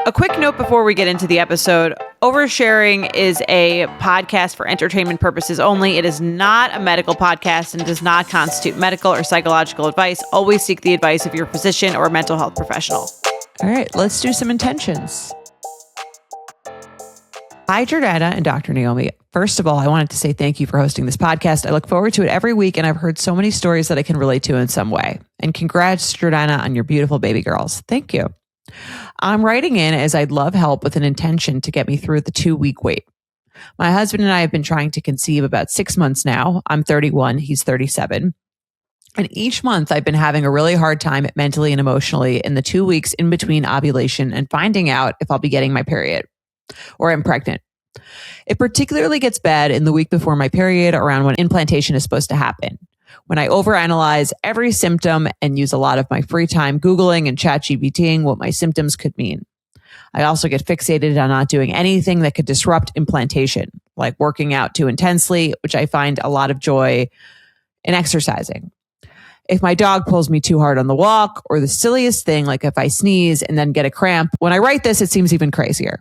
A quick note before we get into the episode. Oversharing is a podcast for entertainment purposes only. It is not a medical podcast and does not constitute medical or psychological advice. Always seek the advice of your physician or mental health professional. All right, let's do some intentions. Hi, Jordana and Dr. Naomi. First of all, I wanted to say thank you for hosting this podcast. I look forward to it every week, and I've heard so many stories that I can relate to in some way. And congrats, Jordana, on your beautiful baby girls. Thank you. I'm writing in as I'd love help with an intention to get me through the 2-week wait. My husband and I have been trying to conceive about 6 months now. I'm 31, he's 37. And each month I've been having a really hard time mentally and emotionally in the 2 weeks in between ovulation and finding out if I'll be getting my period or I'm pregnant. It particularly gets bad in the week before my period, around when implantation is supposed to happen, when I overanalyze every symptom and use a lot of my free time Googling and ChatGPTing what my symptoms could mean. I also get fixated on not doing anything that could disrupt implantation, like working out too intensely, which I find a lot of joy in exercising. If my dog pulls me too hard on the walk, or the silliest thing, like if I sneeze and then get a cramp. When I write this, it seems even crazier.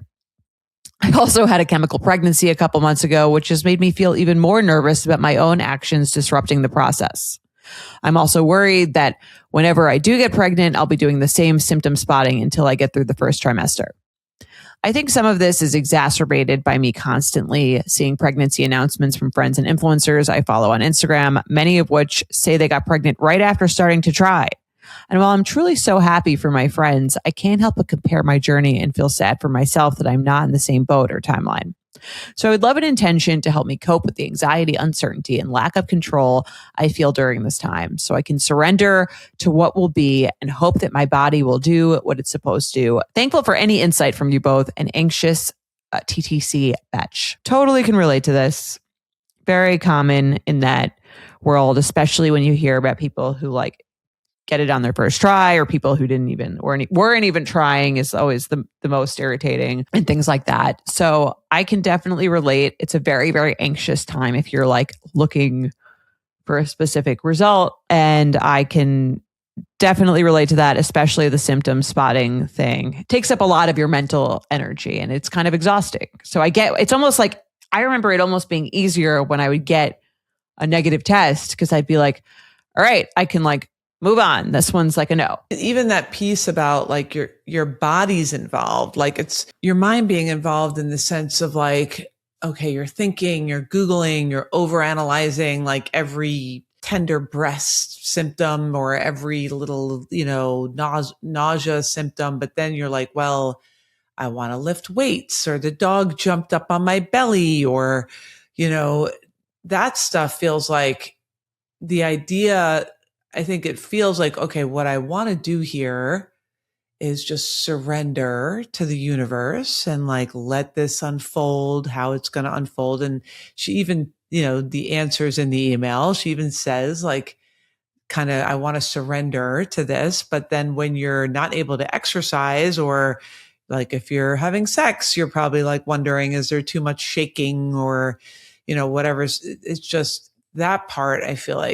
I also had a chemical pregnancy a couple months ago, which has made me feel even more nervous about my own actions disrupting the process. I'm also worried that whenever I do get pregnant, I'll be doing the same symptom spotting until I get through the first trimester. I think some of this is exacerbated by me constantly seeing pregnancy announcements from friends and influencers I follow on Instagram, many of which say they got pregnant right after starting to try. And while I'm truly so happy for my friends, I can't help but compare my journey and feel sad for myself that I'm not in the same boat or timeline. So I would love an intention to help me cope with the anxiety, uncertainty, and lack of control I feel during this time, so I can surrender to what will be and hope that my body will do what it's supposed to. Thankful for any insight from you both, and anxious TTC Betch. Totally can relate to this. Very common in that world, especially when you hear about people who get it on their first try, or people who weren't even trying is always the most irritating, and things like that. So I can definitely relate. It's a very, very anxious time if you're looking for a specific result. And I can definitely relate to that, especially the symptom spotting thing. It takes up a lot of your mental energy and it's kind of exhausting. So it's almost like, I remember it almost being easier when I would get a negative test, because I'd be like, all right, I can move on. This one's a no. Even that piece about your body's involved, it's your mind being involved in the sense of okay, you're thinking, you're Googling, you're overanalyzing every tender breast symptom or every little, nausea symptom. But then you're well, I want to lift weights, or the dog jumped up on my belly, or, that stuff feels like the idea. I think it feels okay, what I want to do here is just surrender to the universe and let this unfold how it's going to unfold. And she even, the answers in the email, she even says I want to surrender to this. But then when you're not able to exercise, or if you're having sex, you're probably wondering, is there too much shaking, or, whatever. It's just that part. I feel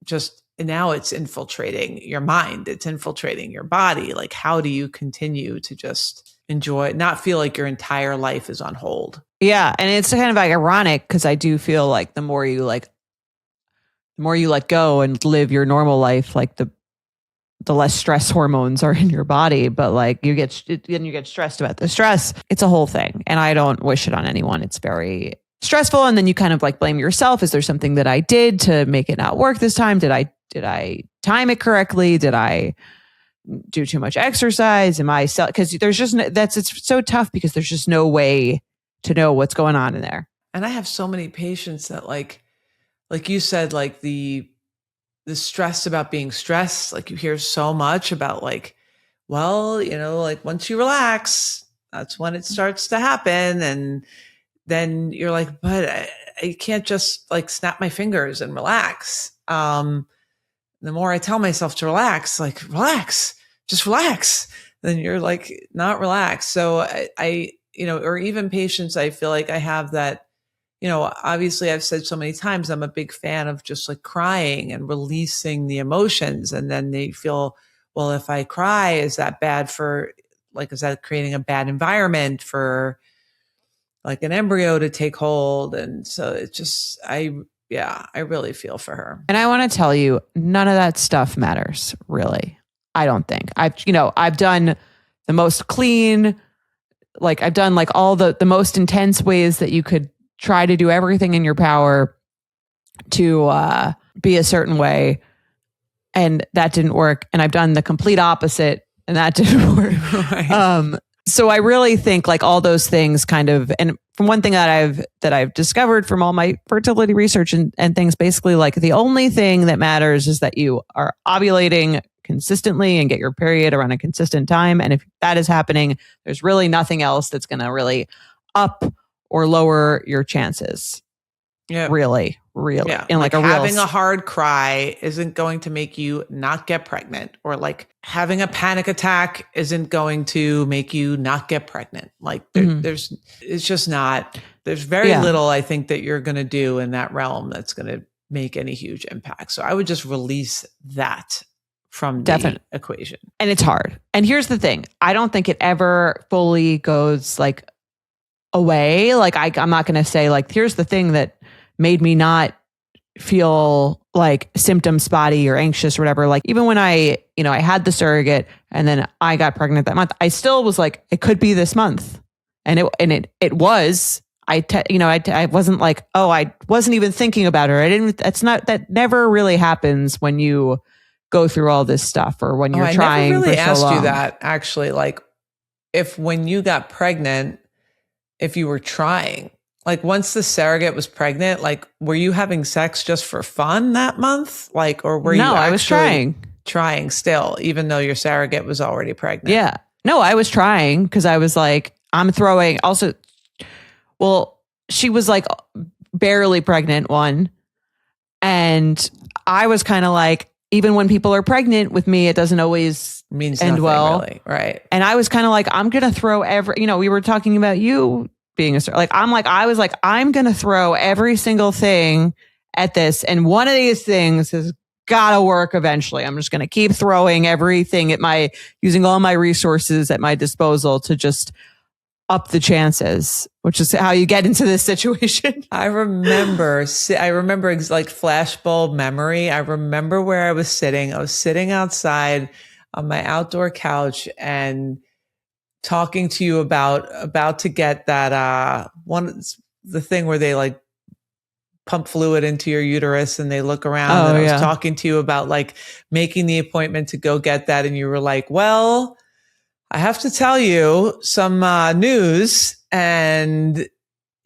just, and now it's infiltrating your mind. It's infiltrating your body. How do you continue to just enjoy, not feel like your entire life is on hold? Yeah. And it's kind of ironic, because I do feel the more you let go and live your normal life, the less stress hormones are in your body. But you get stressed about the stress. It's a whole thing. And I don't wish it on anyone. It's very stressful. And then you kind of blame yourself. Is there something that I did to make it not work this time? Did I time it correctly? Did I do too much exercise? Because it's so tough, because there's just no way to know what's going on in there. And I have so many patients that like you said, the stress about being stressed, you hear so much about once you relax, that's when it starts to happen. And then you're but I can't just snap my fingers and relax. The more I tell myself to relax, relax, just relax, then you're not relaxed. So I or even patients, I feel I have that, obviously I've said so many times, I'm a big fan of just crying and releasing the emotions. And then they feel, well, if I cry, is that bad for like, is that creating a bad environment for like an embryo to take hold? And so it's just, I really feel for her. And I want to tell you, none of that stuff matters, really. I don't think. I've done the most clean, like I've done like all the most intense ways that you could try to do everything in your power to be a certain way. And that didn't work. And I've done the complete opposite and that didn't work. Right. So I really think like all those things kind of, and from one thing that I've discovered from all my fertility research and things, basically like the only thing that matters is that you are ovulating consistently and get your period around a consistent time. And if that is happening, there's really nothing else that's going to really up or lower your chances. Yeah. Really. Yeah. In like having a hard cry isn't going to make you not get pregnant, or like having a panic attack isn't going to make you not get pregnant. Like there's very little I think that you're going to do in that realm that's going to make any huge impact. So I would just release that from the equation. And it's hard. And here's the thing. I don't think it ever fully goes like away. Like I'm not going to say like, here's the thing that made me not feel like symptom spotty or anxious or whatever. Like even when I had the surrogate and then I got pregnant that month, I still was like, it could be this month. And it was, I wasn't like, oh, I wasn't even thinking about her. That never really happens when you go through all this stuff or when you're trying. I never really for so asked long. you that actually, like if when you got pregnant, if you were trying. Like once the surrogate was pregnant, like were you having sex just for fun that month? Like, or were you actually I was trying still, even though your surrogate was already pregnant? Yeah. No, I was trying because I was like, I'm throwing also. Well, she was like barely pregnant one. And I was kind of like, even when people are pregnant with me, it doesn't always end well. Really. Right. And I was kind of like, I'm going to throw we were talking about you being I was like, I'm going to throw every single thing at this. And one of these things has got to work eventually. I'm just going to keep throwing everything using all my resources at my disposal to just up the chances, which is how you get into this situation. I remember like flashbulb memory. I remember where I was sitting. I was sitting outside on my outdoor couch and talking to you about to get that the thing where they like pump fluid into your uterus and they look around. I was talking to you about like making the appointment to go get that, and you were like, well, I have to tell you some news, and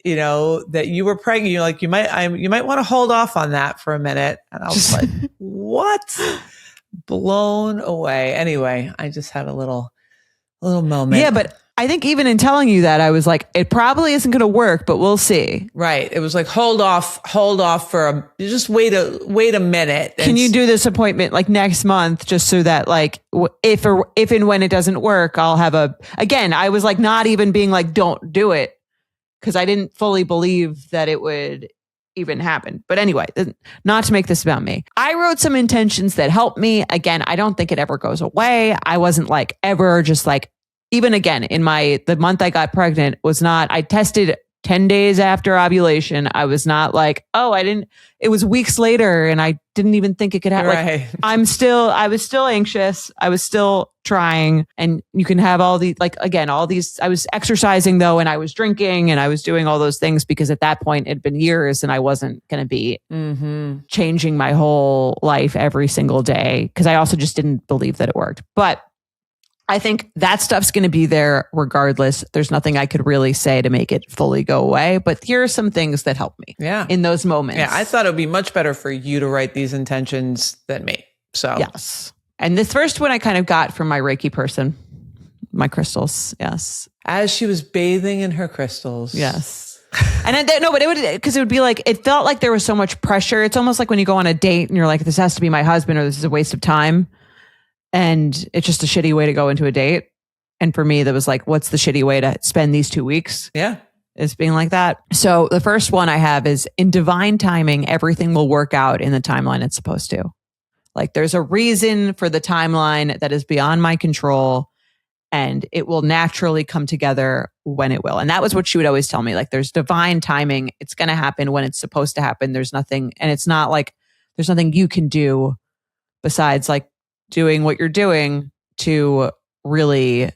that you were pregnant. You're like, you might want to hold off on that for a minute. And I was like, what? Blown away. Anyway, I just had a little moment. Yeah, but I think even in telling you that, I was like, it probably isn't going to work, but we'll see. Right. It was like, hold off just wait a minute. Can you do this appointment like next month just so that like if and when it doesn't work, I'll have I was like not even being like, don't do it, because I didn't fully believe that it would even happen. But anyway, not to make this about me. I wrote some intentions that helped me. Again, I don't think it ever goes away. I wasn't like ever just like, even again, in the month I got pregnant I tested 10 days after ovulation. I was not like, it was weeks later and I didn't even think it could happen. Right. Like, I was still anxious. I was still trying, and you can have all these, I was exercising though, and I was drinking and I was doing all those things because at that point it'd been years and I wasn't going to be changing my whole life every single day, because I also just didn't believe that it worked. But I think that stuff's going to be there regardless. There's nothing I could really say to make it fully go away. But here are some things that help me in those moments. Yeah, I thought it would be much better for you to write these intentions than me. So yes. And this first one I kind of got from my Reiki person, my crystals. Yes. As she was bathing in her crystals. Yes. And it would be like, it felt like there was so much pressure. It's almost like when you go on a date and you're like, this has to be my husband or this is a waste of time. And it's just a shitty way to go into a date. And for me, that was like, what's the shitty way to spend these 2 weeks? Yeah. Is being like that. So the first one I have is, in divine timing, everything will work out in the timeline it's supposed to. Like there's a reason for the timeline that is beyond my control. and it will naturally come together when it will. And that was what she would always tell me. Like, there's divine timing. It's going to happen when it's supposed to happen. There's nothing, and it's not like there's nothing you can do besides like doing what you're doing to really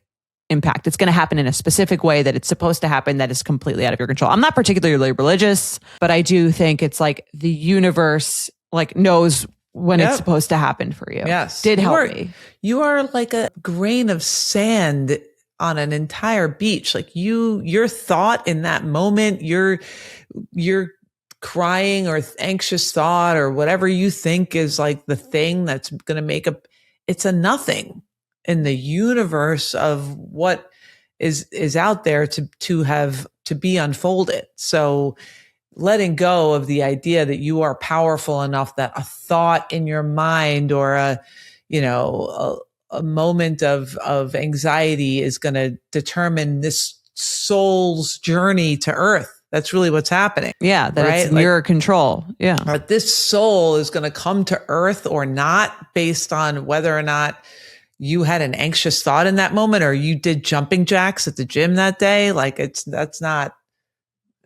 impact. It's going to happen in a specific way that it's supposed to happen that is completely out of your control. I'm not particularly religious, but I do think it's like the universe like knows when it's supposed to happen for you. Yes. Did help me. You are like a grain of sand on an entire beach. Like your thought in that moment, your crying or anxious thought or whatever you think is like the thing that's going to make it's a nothing in the universe of what is out there to be unfolded. So letting go of the idea that you are powerful enough that a thought in your mind or a moment of anxiety is going to determine this soul's journey to earth. That's really what's happening. Yeah, that right? It's in your control. Yeah. But this soul is going to come to earth or not based on whether or not you had an anxious thought in that moment or you did jumping jacks at the gym that day. Like that's not,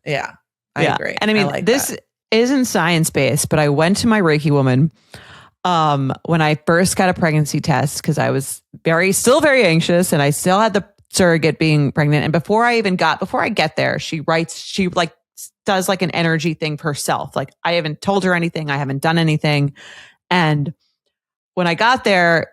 I agree. And I mean, this isn't science-based, but I went to my Reiki woman when I first got a pregnancy test because I was still very anxious and I still had the surrogate being pregnant. And before I get there, she does like an energy thing for herself. Like I haven't told her anything. I haven't done anything. And when I got there,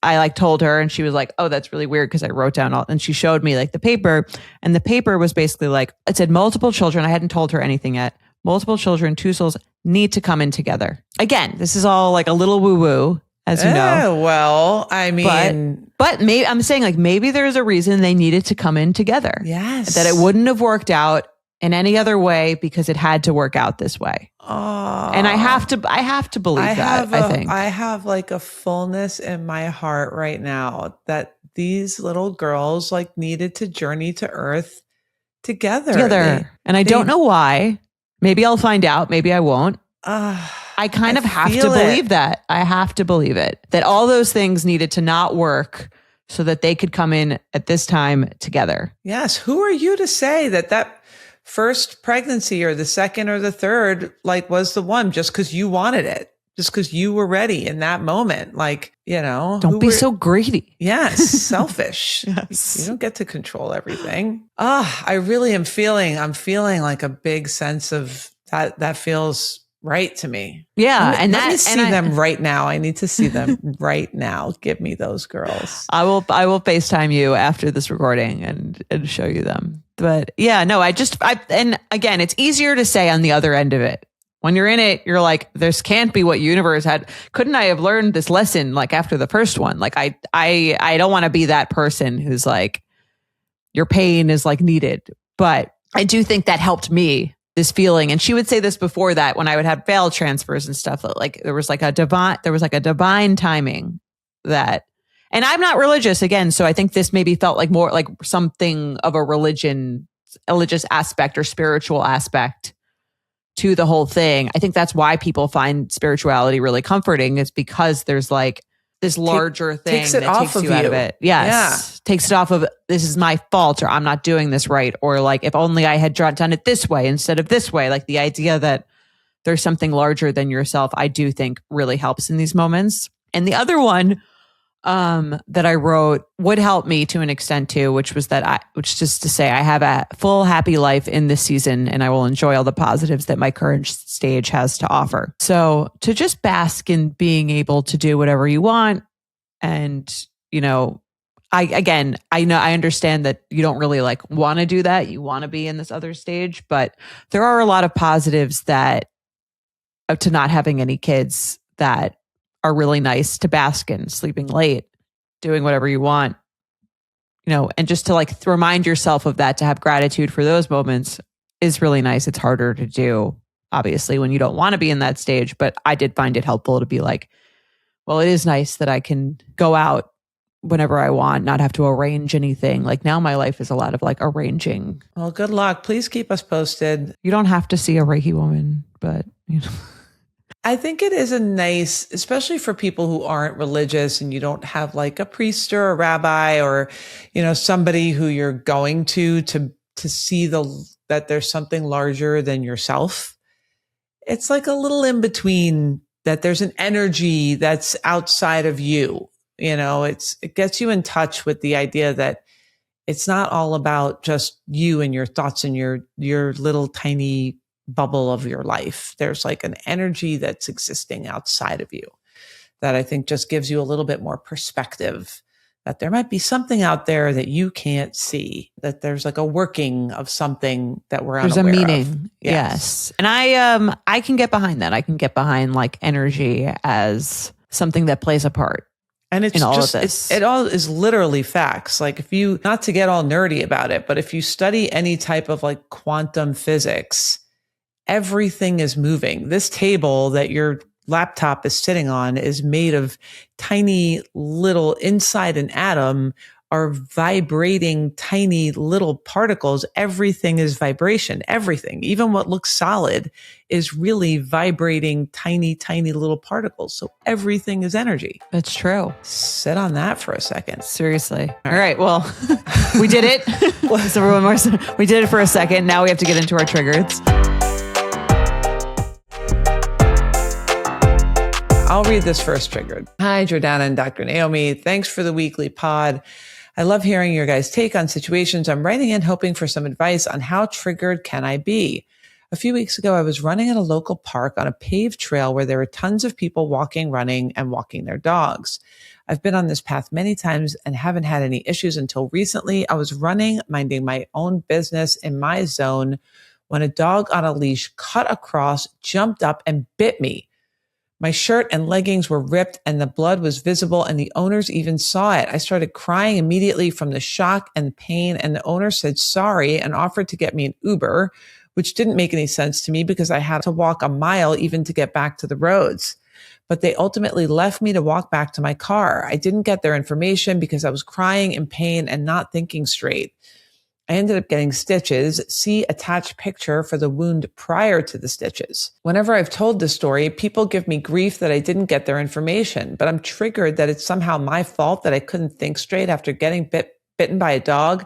I told her and she was like, oh, that's really weird because I wrote down and she showed me like the paper and the paper was basically like, it said multiple children. I hadn't told her anything yet. Multiple children, two souls need to come in together. Again, this is all like a little woo woo, as you know. Well, I mean, but maybe I'm saying like, maybe there's a reason they needed to come in together. Yes. That it wouldn't have worked out in any other way because it had to work out this way. Oh, and I have to believe I think I have like a fullness in my heart right now that these little girls like needed to journey to earth together. And I don't know why. Maybe I'll find out. Maybe I won't. I kind of have to believe that. I have to believe it. That all those things needed to not work so that they could come in at this time together. Yes. Who are you to say that first pregnancy or the second or the third, like was the one just because you wanted it, just because you were ready in that moment? Like, don't be so greedy. Yes. Selfish. Yes. You don't get to control everything. I really am I'm feeling like a big sense of that feels right to me. Yeah. Let me see them right now. I need to see them right now. Give me those girls. I will FaceTime you after this recording and show you them. But yeah, no, and again, it's easier to say on the other end of it. When you're in it, you're like, this can't be what universe had. Couldn't I have learned this lesson like after the first one? Like I don't want to be that person who's like, your pain is like needed. But I do think that helped me, this feeling. And she would say this before that when I would have failed transfers and stuff, that like there was like a divine timing that. And I'm not religious again, so I think this maybe felt like more like something of a religious aspect or spiritual aspect to the whole thing. I think that's why people find spirituality really comforting, is because there's like this larger thing that takes you out of it. Yes. Yeah. Takes it off of, this is my fault, or I'm not doing this right, or like if only I had done it this way instead of this way. Like the idea that there's something larger than yourself, I do think really helps in these moments. And the other one that I wrote would help me to an extent too, which just to say I have a full happy life in this season and I will enjoy all the positives that my current stage has to offer. So to just bask in being able to do whatever you want. And, I understand that you don't really like want to do that. You want to be in this other stage, but there are a lot of positives to not having any kids that are really nice to bask in: sleeping late, doing whatever you want, and just to like remind yourself of that, to have gratitude for those moments is really nice. It's harder to do, obviously, when you don't want to be in that stage, but I did find it helpful to be like, well, it is nice that I can go out whenever I want, not have to arrange anything. Like now my life is a lot of like arranging. Well, good luck. Please keep us posted. You don't have to see a Reiki woman, but I think it is a nice, especially for people who aren't religious and you don't have like a priest or a rabbi or, somebody who you're going to see that there's something larger than yourself. It's like a little in between, that there's an energy that's outside of you. It gets you in touch with the idea that it's not all about just you and your thoughts and your little tiny bubble of your life. There's like an energy that's existing outside of you that I think just gives you a little bit more perspective, that there might be something out there that you can't see, that there's like a working of something that we're unaware of. There's a meaning. Yes. And I can get behind that. I can get behind like energy as something that plays a part. And it's just, it all is literally facts. Like if you, not to get all nerdy about it, but if you study any type of like quantum physics, everything is moving. This table that your laptop is sitting on is made of tiny little, inside an atom are vibrating tiny little particles. Everything is vibration. Everything, even what looks solid, is really vibrating tiny, tiny little particles. So everything is energy. That's true. Sit on that for a second. Seriously. All right. Well, we did it. So everyone we did it for a second. Now we have to get into our triggers. I'll read this first triggered. Hi, Jordana and Dr. Naomi. Thanks for the weekly pod. I love hearing your guys' take on situations. I'm writing in hoping for some advice on how triggered can I be. A few weeks ago, I was running at a local park on a paved trail where there were tons of people walking, running, and walking their dogs. I've been on this path many times and haven't had any issues until recently. I was running, minding my own business in my zone when a dog on a leash cut across, jumped up, and bit me. My shirt and leggings were ripped and the blood was visible and the owners even saw it. I started crying immediately from the shock and pain, and the owner said sorry and offered to get me an Uber, which didn't make any sense to me because I had to walk a mile even to get back to the roads. But they ultimately left me to walk back to my car. I didn't get their information because I was crying in pain and not thinking straight. I ended up getting stitches. See attached picture for the wound prior to the stitches. Whenever I've told this story, people give me grief that I didn't get their information, but I'm triggered that it's somehow my fault that I couldn't think straight after getting bitten by a dog.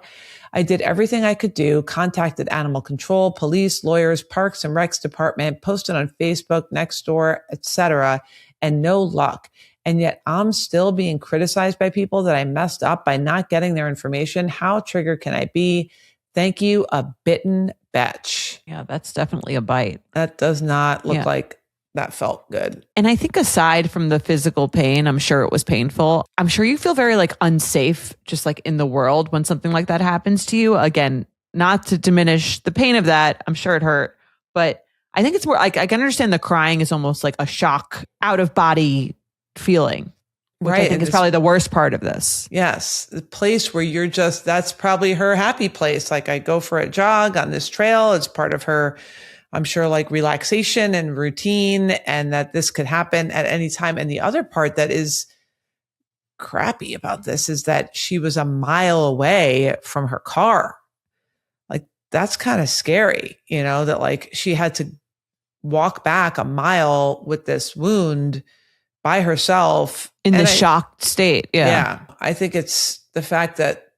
I did everything I could do, contacted animal control, police, lawyers, parks and recs department, posted on Facebook, Nextdoor, etc., and no luck. And yet I'm still being criticized by people that I messed up by not getting their information. How triggered can I be? Thank you, a bitten betch. Yeah, that's definitely a bite. That does not look like that felt good. And I think aside from the physical pain, I'm sure it was painful. I'm sure you feel very like unsafe just like in the world when something like that happens to you. Again, not to diminish the pain of that. I'm sure it hurt, but I think it's more like I can understand the crying is almost like a shock, out of body feeling, which I think is probably the worst part of this. Yes. The place where you're just, that's probably her happy place. Like I go for a jog on this trail. It's part of her, I'm sure, like relaxation and routine, and that this could happen at any time. And the other part that is crappy about this is that she was a mile away from her car. Like that's kind of scary, that like she had to walk back a mile with this wound by herself in the shocked state. Yeah. I think it's the fact that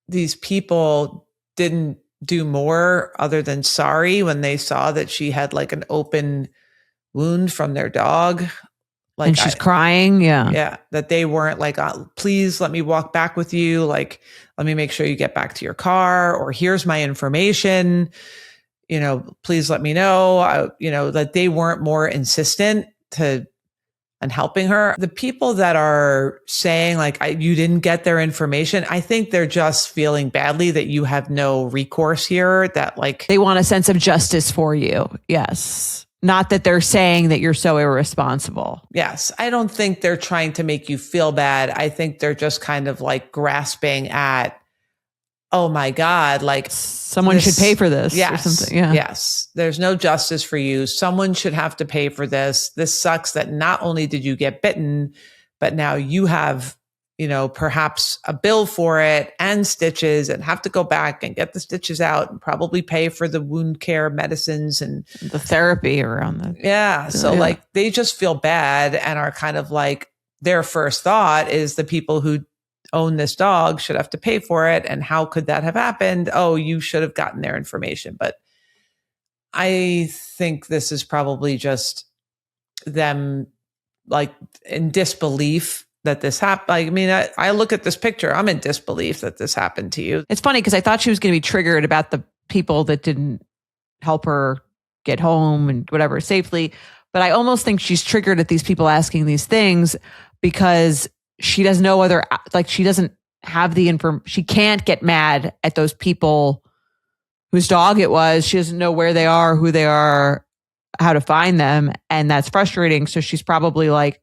these people didn't do more other than sorry when they saw that she had like an open wound from their dog. Like, and she's crying. Yeah. Yeah. That they weren't like, please let me walk back with you. Like, let me make sure you get back to your car, or here's my information. Please let me know, that they weren't more insistent and helping her. The people that are saying like, you didn't get their information, I think they're just feeling badly that you have no recourse here, that like they want a sense of justice for you. Yes. Not that they're saying that you're so irresponsible. Yes. I don't think they're trying to make you feel bad. I think they're just kind of like grasping at, oh my God, like someone should pay for this. Yes, or something. Yeah. Yes. There's no justice for you. Someone should have to pay for this. This sucks that not only did you get bitten, but now you have perhaps a bill for it and stitches and have to go back and get the stitches out and probably pay for the wound care medicines and the therapy around that. Yeah. So Yeah. like they just feel bad and are kind of like their first thought is the people who own this dog should have to pay for it. And how could that have happened? Oh, you should have gotten their information. But I think this is probably just them like in disbelief that this happened. I mean, I look at this picture, I'm in disbelief that this happened to you. It's funny because I thought she was going to be triggered about the people that didn't help her get home and whatever safely. But I almost think she's triggered at these people asking these things because she doesn't know whether, like, she doesn't have the information. She can't get mad at those people whose dog it was. She doesn't know where they are, who they are, how to find them. And that's frustrating. So she's probably like,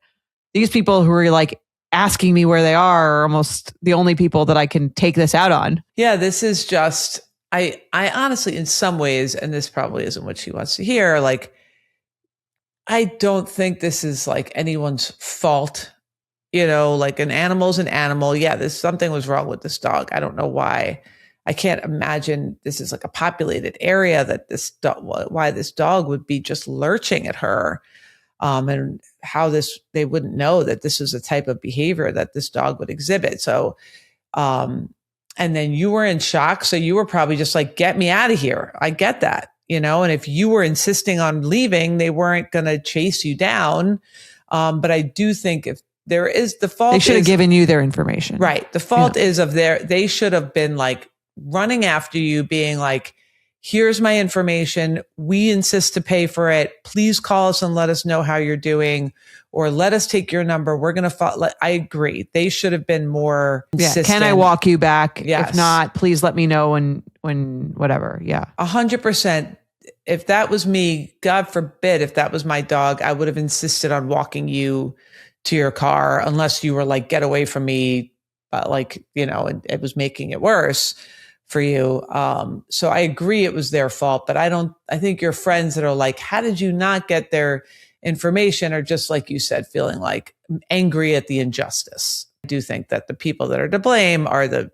these people who are like asking me where they are almost the only people that I can take this out on. Yeah, this is just, I honestly, in some ways, and this probably isn't what she wants to hear, like, I don't think this is like anyone's fault. Like an animal's an animal. Yeah, something was wrong with this dog. I don't know why. I can't imagine this is like a populated area that why this dog would be just lurching at her. And how they wouldn't know that this was a type of behavior that this dog would exhibit. So, and then you were in shock. So you were probably just like, get me out of here. I get that, and if you were insisting on leaving, they weren't going to chase you down. But I do think if there is the fault, they should have given you their information. Right. The fault is they should have been like running after you being like, here's my information. We insist to pay for it. Please call us and let us know how you're doing, or let us take your number. We're going to I agree. They should have been more insistent. Can I walk you back? Yes. If not, please let me know when whatever. Yeah. 100%. If that was me, God forbid, if that was my dog, I would have insisted on walking you to your car unless you were like, get away from me. But like, it was making it worse for you. So I agree it was their fault, but I think your friends that are like, how did you not get their information, are just like you said, feeling like angry at the injustice. I do think that the people that are to blame are the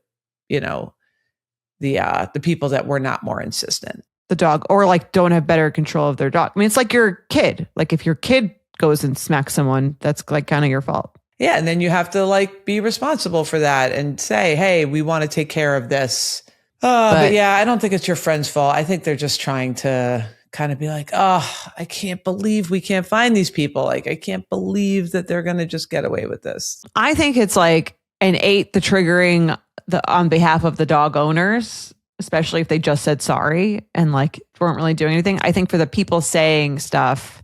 people that were not more insistent. The dog, or like don't have better control of their dog. I mean, it's like your kid. Like if your kid goes and smacks someone, that's like kind of your fault. Yeah. And then you have to like be responsible for that and say, hey, we want to take care of this. But yeah, I don't think it's your friend's fault. I think they're just trying to kind of be like, oh, I can't believe we can't find these people. Like, I can't believe that they're going to just get away with this. I think it's like an 8, the triggering on behalf of the dog owners, especially if they just said sorry and like weren't really doing anything. I think for the people saying stuff,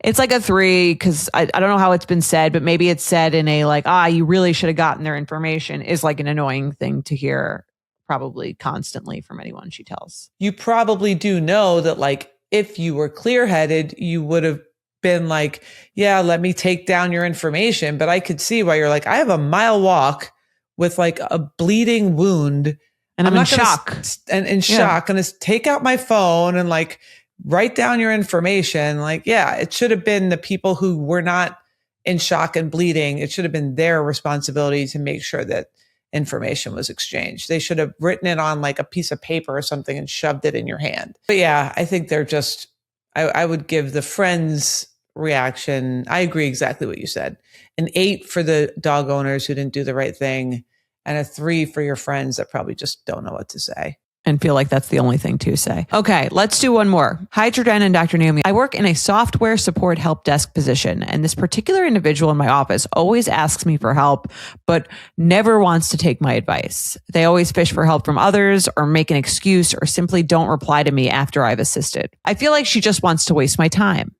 it's like a 3 because I don't know how it's been said, but maybe it's said in a like, you really should have gotten their information is like an annoying thing to hear probably constantly from anyone she tells. You probably do know that like if you were clear-headed, you would have been like, yeah, let me take down your information. But I could see why you're like, I have a mile walk with like a bleeding wound. And I'm in shock. I'm going to take out my phone and like write down your information. Like, yeah, it should have been the people who were not in shock and bleeding. It should have been their responsibility to make sure that information was exchanged. They should have written it on like a piece of paper or something and shoved it in your hand. But yeah, I think they're just, I would give the friends reaction. I agree exactly what you said. An 8 for the dog owners who didn't do the right thing, and a 3 for your friends that probably just don't know what to say. And feel like that's the only thing to say. Okay, let's do one more. Hi, Jordana and Dr. Naomi. I work in a software support help desk position, and this particular individual in my office always asks me for help, but never wants to take my advice. They always fish for help from others or make an excuse or simply don't reply to me after I've assisted. I feel like she just wants to waste my time.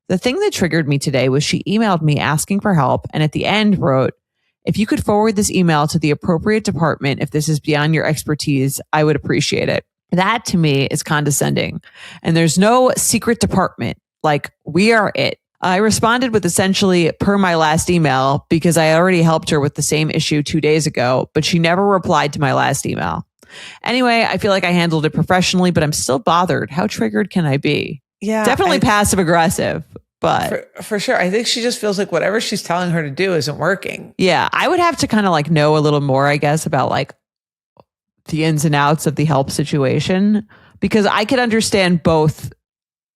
The thing that triggered me today was she emailed me asking for help and at the end wrote, if you could forward this email to the appropriate department, if this is beyond your expertise, I would appreciate it. That to me is condescending. And there's no secret department. Like, we are it. I responded with essentially per my last email because I already helped her with the same issue 2 days ago, but she never replied to my last email. Anyway, I feel like I handled it professionally, but I'm still bothered. How triggered can I be? Yeah, Definitely passive aggressive. But for sure, I think she just feels like whatever she's telling her to do isn't working. yeah, I would have to kind of like know a little more, I guess, about like the ins and outs of the help situation, because I could understand both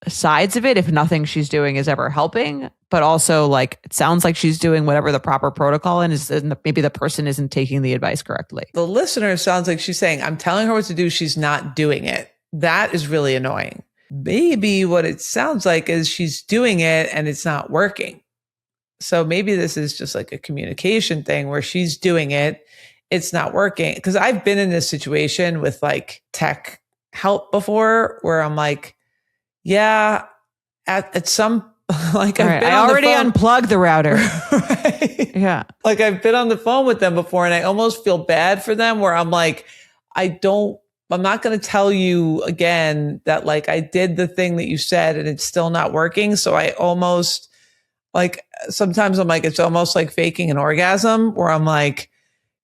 sides of it if nothing she's doing is ever helping, but also like it sounds like she's doing whatever the proper protocol and maybe the person isn't taking the advice correctly. The listener sounds like she's saying, I'm telling her what to do, she's not doing it. That is really annoying. Maybe what it sounds like is she's doing it and it's not working. So maybe this is just like a communication thing where she's doing it, it's not working. Because I've been in this situation with like tech help before where I'm like, yeah, at some like I've been I already unplugged the router. Right? Yeah. Like I've been on the phone with them before and I almost feel bad for them where I'm like, I'm not going to tell you again that like I did the thing that you said and it's still not working. So I almost like, sometimes I'm like, it's almost like faking an orgasm where I'm like,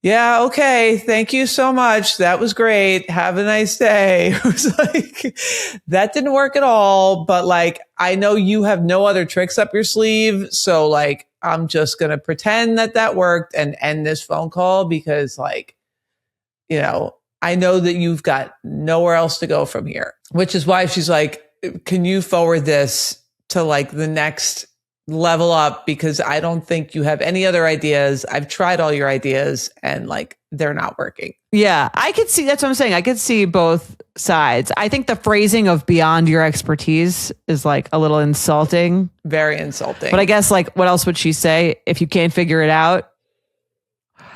yeah, okay, thank you so much. That was great. Have a nice day. It was like, that didn't work at all. But like, I know you have no other tricks up your sleeve. So like, I'm just going to pretend that worked and end this phone call because like, you know, I know that you've got nowhere else to go from here, which is why she's like, can you forward this to like the next level up? Because I don't think you have any other ideas. I've tried all your ideas and like, they're not working. Yeah, I could see, that's what I'm saying. I could see both sides. I think the phrasing of beyond your expertise is like a little insulting. Very insulting. But I guess like, what else would she say if you can't figure it out?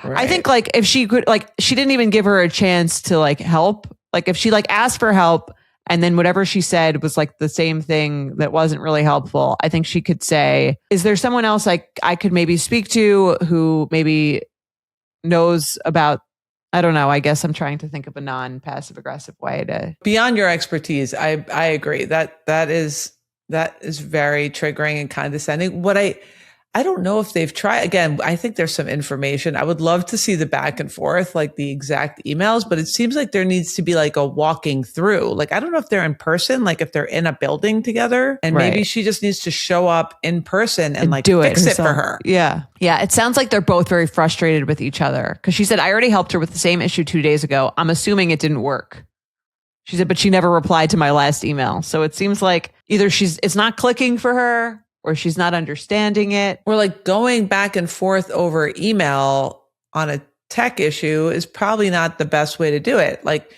Right. I think like if she could, like, she didn't even give her a chance to like help. Like if she like asked for help and then whatever she said was like the same thing that wasn't really helpful, I think she could say, is there someone else like I could maybe speak to who maybe knows about, I don't know. I guess I'm trying to think of a non-passive aggressive way to. Beyond your expertise. I agree that is very triggering and condescending. What I don't know if they've tried. Again, I think there's some information. I would love to see the back and forth, like the exact emails, but it seems like there needs to be like a walking through. Like, I don't know if they're in person, like if they're in a building together and maybe she just needs to show up in person and like do fix it for her. Yeah. Yeah. It sounds like they're both very frustrated with each other because she said, I already helped her with the same issue 2 days ago. I'm assuming it didn't work. She said, but she never replied to my last email. So it seems like either it's not clicking for her, or she's not understanding it. Or like going back and forth over email on a tech issue is probably not the best way to do it. Like,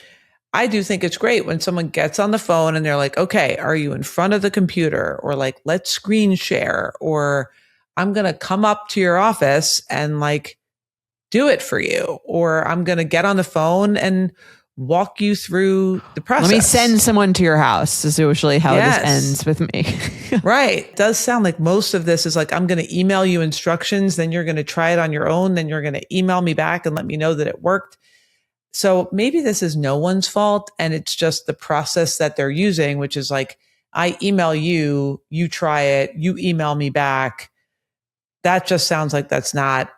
I do think it's great when someone gets on the phone and they're like, okay, are you in front of the computer? Or like, let's screen share, or I'm going to come up to your office and like do it for you. Or I'm going to get on the phone and walk you through the process. Let me send someone to your house is usually how this ends with me. Right. It does sound like most of this is like, I'm going to email you instructions, then you're going to try it on your own, then you're going to email me back and let me know that it worked. So maybe this is no one's fault and it's just the process that they're using, which is like, I email you, you try it, you email me back. That just sounds like that's not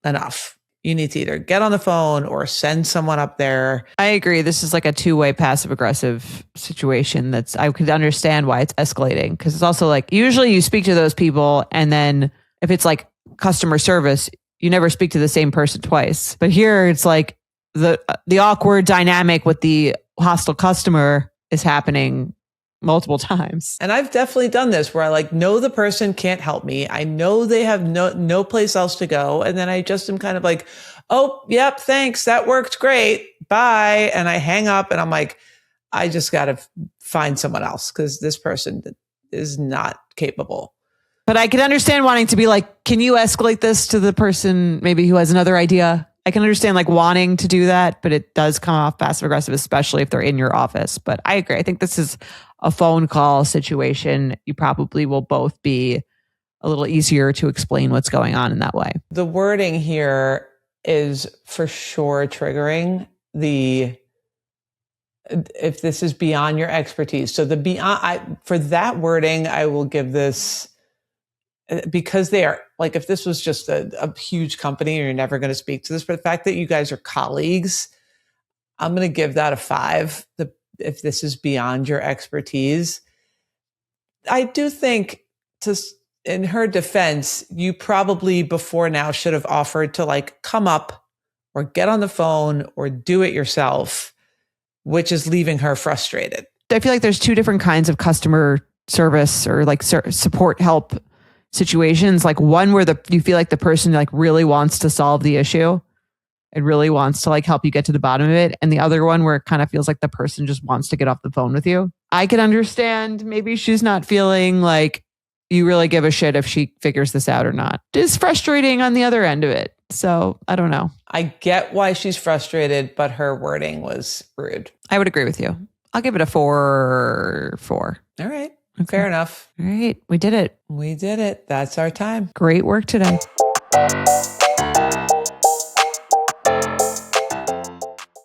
enough. You need to either get on the phone or send someone up there. I agree. This is like a two-way passive aggressive situation I could understand why it's escalating. Cause it's also like, usually you speak to those people and then if it's like customer service, you never speak to the same person twice. But here it's like the awkward dynamic with the hostile customer is happening multiple times. And I've definitely done this where I like know the person can't help me. I know they have no place else to go. And then I just am kind of like, oh, yep, thanks. That worked great. Bye. And I hang up and I'm like, I just got to find someone else because this person is not capable. But I can understand wanting to be like, can you escalate this to the person maybe who has another idea? I can understand like wanting to do that, but it does come off passive aggressive, especially if they're in your office. But I agree. I think this is a phone call situation. You probably will both be a little easier to explain what's going on in that way. The wording here is for sure triggering if this is beyond your expertise. So for that wording, I will give this, because they are like, if this was just a huge company and you're never going to speak to this, but the fact that you guys are colleagues, I'm going to give that a 5. If this is beyond your expertise, I do think in her defense, you probably before now should have offered to like come up or get on the phone or do it yourself, which is leaving her frustrated. I feel like there's two different kinds of customer service or like support help situations. Like one where you feel like the person like really wants to solve the issue and really wants to like help you get to the bottom of it. And the other one where it kind of feels like the person just wants to get off the phone with you. I can understand maybe she's not feeling like you really give a shit if she figures this out or not. It's frustrating on the other end of it. So I don't know. I get why she's frustrated, but her wording was rude. I would agree with you. I'll give it a 4. All right. Okay. Fair enough. All right. We did it. We did it. That's our time. Great work today.